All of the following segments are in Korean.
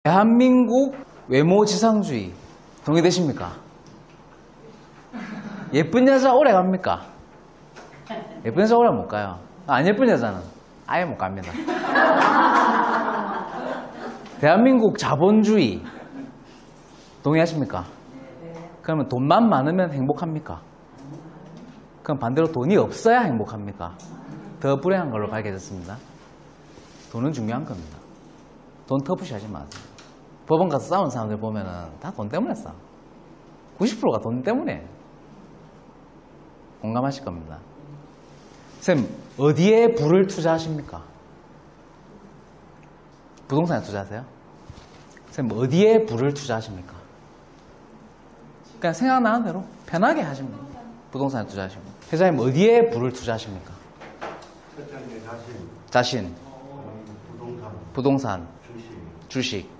대한민국 외모지상주의 동의되십니까? 예쁜 여자 오래 갑니까? 예쁜 여자 오래 못 가요. 안 예쁜 여자는 아예 못 갑니다. 대한민국 자본주의 동의하십니까? 그러면 돈만 많으면 행복합니까? 그럼 반대로 돈이 없어야 행복합니까? 더 불행한 걸로 밝혀졌습니다. 돈은 중요한 겁니다. 돈 터부시하지 마세요. 법원 가서 싸우는 사람들 보면은 다 돈 때문에 싸워. 90%가 돈 때문에. 공감하실 겁니다. 쌤, 어디에 부를 투자하십니까? 부동산에 투자하세요? 쌤, 어디에 부를 투자하십니까? 그냥 생각나는 대로 편하게 하시면 돼요. 부동산에 투자하시면. 회장님, 어디에 부를 투자하십니까? 회장님 자신. 부동산. 주식.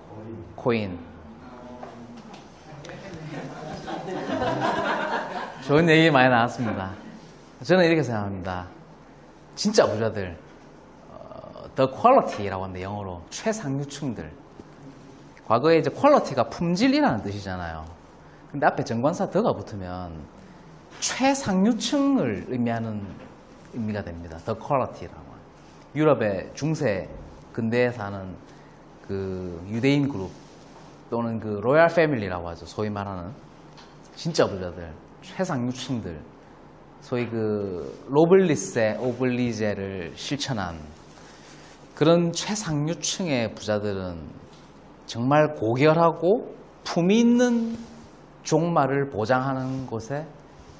코인. 좋은 얘기 많이 나왔습니다. 저는 이렇게 생각합니다. 진짜 부자들, the quality라고 하는데 영어로 최상류층들. 과거에 이제 quality가 품질이라는 뜻이잖아요. 근데 앞에 정관사 더가 붙으면 최상류층을 의미하는 의미가 됩니다. the quality라고. 유럽의 중세 근대에 사는 그 유대인 그룹 또는 그 로얄 패밀리라고 하죠. 소위 말하는 진짜 부자들, 최상류층들, 소위 그 로블리세 오블리제를 실천한 그런 최상류층의 부자들은 정말 고결하고 품위 있는 종말을 보장하는 곳에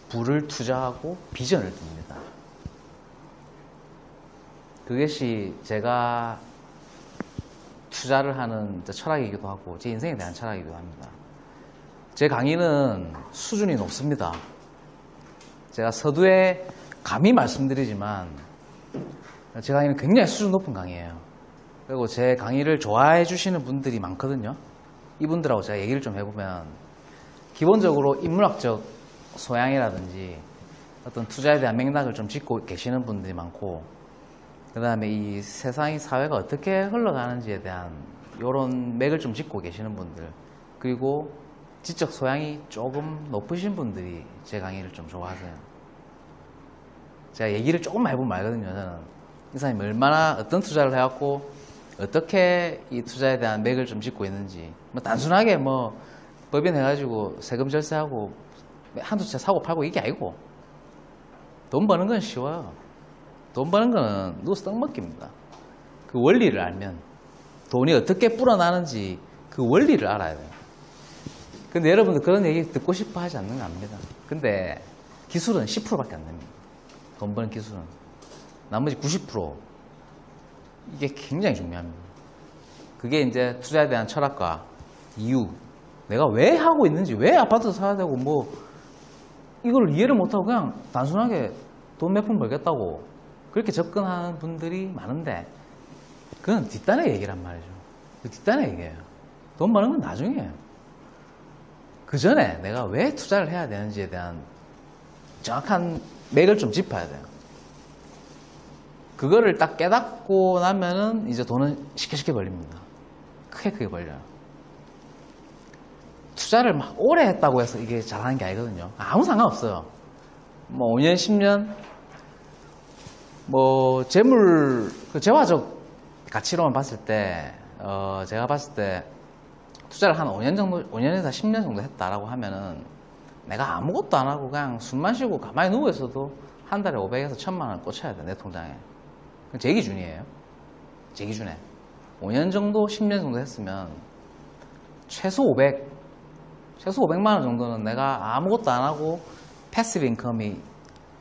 부를 투자하고 비전을 둡니다. 그것이 제가 투자를 하는 철학이기도 하고 제 인생에 대한 철학이기도 합니다. 제 강의는 수준이 높습니다. 제가 서두에 감히 말씀드리지만 제 강의는 굉장히 수준 높은 강의예요. 그리고 제 강의를 좋아해 주시는 분들이 많거든요. 이분들하고 제가 얘기를 좀 해보면 기본적으로 인문학적 소양이라든지 어떤 투자에 대한 맥락을 좀 짚고 계시는 분들이 많고, 그 다음에 이 세상이 사회가 어떻게 흘러가는지에 대한 이런 맥을 좀 짚고 계시는 분들, 그리고 지적 소양이 조금 높으신 분들이 제 강의를 좀 좋아하세요. 제가 얘기를 조금만 해보면 알거든요. 저는 이 사람이 얼마나 어떤 투자를 해왔고 어떻게 이 투자에 대한 맥을 좀 짚고 있는지, 뭐 단순하게 뭐 법인 해가지고 세금 절세하고 한두 채 사고 팔고 이게 아니고, 돈 버는 건 쉬워요. 돈 버는 거는 누워서 떡 먹기입니다. 그 원리를 알면, 돈이 어떻게 불어나는지 그 원리를 알아야 돼요. 근데 여러분들 그런 얘기 듣고 싶어 하지 않는 거 압니다. 근데 기술은 10%밖에 안 됩니다. 돈 버는 기술은. 나머지 90% 이게 굉장히 중요합니다. 그게 이제 투자에 대한 철학과 이유, 내가 왜 하고 있는지, 왜 아파트 사야 되고 뭐 이걸 이해를 못하고 그냥 단순하게 돈 몇 푼 벌겠다고 그렇게 접근하는 분들이 많은데, 그건 뒷단의 얘기란 말이죠. 뒷단의 얘기예요. 돈 버는 건 나중이에요. 그 전에 내가 왜 투자를 해야 되는지에 대한 정확한 맥을 좀 짚어야 돼요. 그거를 딱 깨닫고 나면은 이제 돈은 쉽게 벌립니다. 크게 벌려요. 투자를 막 오래 했다고 해서 이게 잘하는 게 아니거든요. 아무 상관없어요. 뭐 5년, 10년, 뭐 재물, 그 재화적 가치로만 봤을 때, 제가 봤을 때 투자를 한 5년 정도, 5년에서 10년 정도 했다라고 하면은 내가 아무것도 안 하고 그냥 숨만 쉬고 가만히 누워 있어도 한 달에 500에서 1000만 원 꽂혀야 돼, 내 통장에. 제 기준이에요. 제 기준에. 5년 정도, 10년 정도 했으면 최소 500만 원 정도는 내가 아무것도 안 하고 패시브 인컴이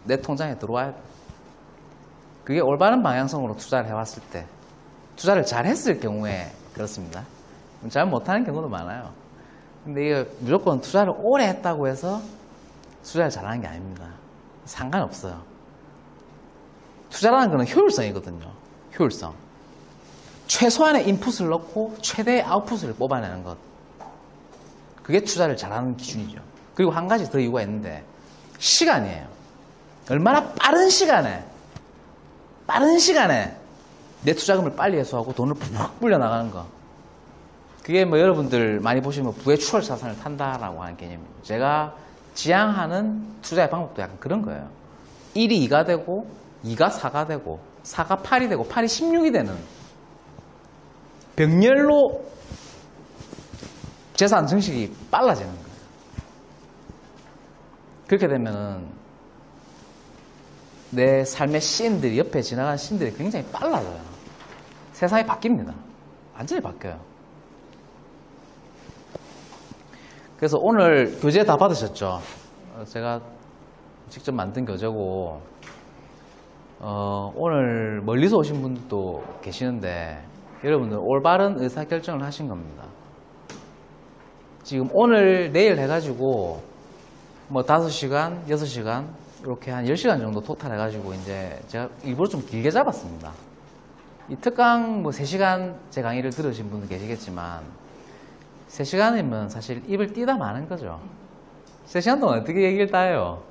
내 통장에 들어와야 돼. 그게 올바른 방향성으로 투자를 해왔을 때, 투자를 잘 했을 경우에 그렇습니다. 잘 못하는 경우도 많아요. 근데 이게 무조건 투자를 오래 했다고 해서 투자를 잘하는 게 아닙니다. 상관없어요. 투자라는 거는 효율성이거든요. 효율성. 최소한의 인풋을 넣고 최대의 아웃풋을 뽑아내는 것. 그게 투자를 잘하는 기준이죠. 그리고 한 가지 더 이유가 있는데, 시간이에요. 얼마나 빠른 시간에 내 투자금을 빨리 회수하고 돈을 푹 불려나가는 거. 그게 뭐 여러분들 많이 보시면 부의 추월 자산을 탄다라고 하는 개념입니다. 제가 지향하는 투자의 방법도 약간 그런 거예요. 1이 2가 되고 2가 4가 되고 4가 8이 되고 8이 16이 되는 병렬로 재산 증식이 빨라지는 거예요. 그렇게 되면은 내 삶의 씬들이, 옆에 지나가는 씬들이 굉장히 빨라져요. 세상이 바뀝니다. 완전히 바뀌어요. 그래서 오늘 교재 다 받으셨죠? 제가 직접 만든 교재고, 오늘 멀리서 오신 분도 계시는데, 여러분들 올바른 의사결정을 하신 겁니다. 지금 오늘, 내일 해가지고, 뭐 5시간, 6시간, 이렇게 한 10시간 정도 토탈 해가지고, 이제 제가 일부러 좀 길게 잡았습니다. 이 특강 뭐 3시간 제 강의를 들으신 분도 계시겠지만, 3시간이면 사실 입을 띄다 마는 거죠. 3시간 동안 어떻게 얘기를 따요?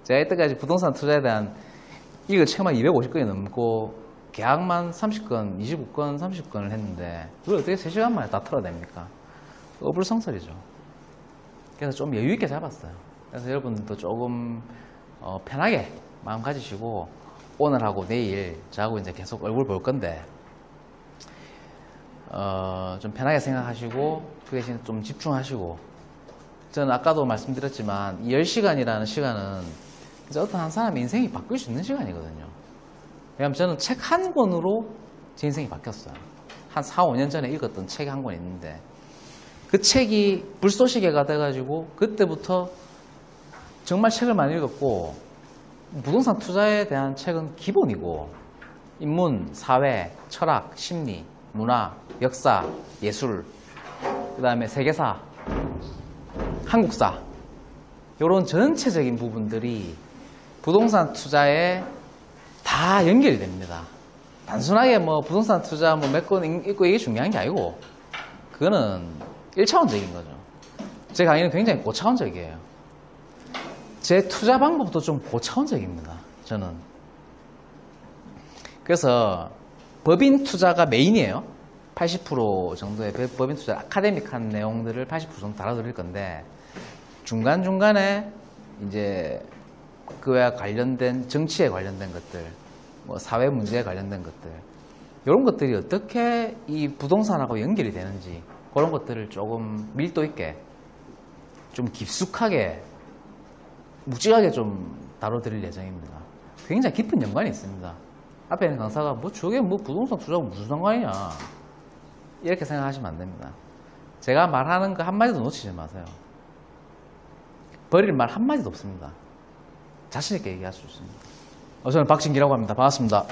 제가 이때까지 부동산 투자에 대한 읽을 책만 250건이 넘고 계약만 30건, 29건, 30건을 했는데 그걸 어떻게 3시간 만에 다 털어냅니까? 어불성설이죠. 그래서 좀 여유 있게 잡았어요. 그래서 여러분들도 조금 편하게 마음 가지시고 오늘하고 내일 저하고 이제 계속 얼굴 볼 건데 좀 편하게 생각하시고 그 대신 좀 집중하시고, 저는 아까도 말씀드렸지만 이 10시간이라는 시간은 이제 어떤 한 사람의 인생이 바뀔 수 있는 시간이거든요. 왜냐하면 저는 책 한 권으로 제 인생이 바뀌었어요. 한 4, 5년 전에 읽었던 책이 한 권 있는데 그 책이 불쏘시개가 돼가지고 그때부터 정말 책을 많이 읽었고, 부동산 투자에 대한 책은 기본이고 인문, 사회, 철학, 심리, 문화, 역사, 예술, 그 다음에 세계사, 한국사, 이런 전체적인 부분들이 부동산 투자에 다 연결이 됩니다. 단순하게 뭐 부동산 투자 뭐 몇 권 읽고 이게 중요한 게 아니고 그거는 1차원적인 거죠. 제 강의는 굉장히 고차원적이에요. 제 투자 방법도 좀 고차원적입니다. 저는. 그래서 법인 투자가 메인이에요. 80% 정도의 법인 투자 아카데믹한 내용들을 80% 정도 다뤄드릴 건데, 중간중간에 이제 그와 관련된 정치에 관련된 것들, 뭐 사회 문제에 관련된 것들, 이런 것들이 어떻게 이 부동산하고 연결이 되는지 그런 것들을 조금 밀도 있게 좀 깊숙하게 묵직하게 좀 다뤄드릴 예정입니다. 굉장히 깊은 연관이 있습니다. 앞에 있는 강사가 뭐 저게 뭐 부동산 투자하고 무슨 상관이냐 이렇게 생각하시면 안 됩니다. 제가 말하는 거 한마디도 놓치지 마세요. 버릴 말 한마디도 없습니다. 자신 있게 얘기할 수 있습니다. 저는 박진기라고 합니다. 반갑습니다.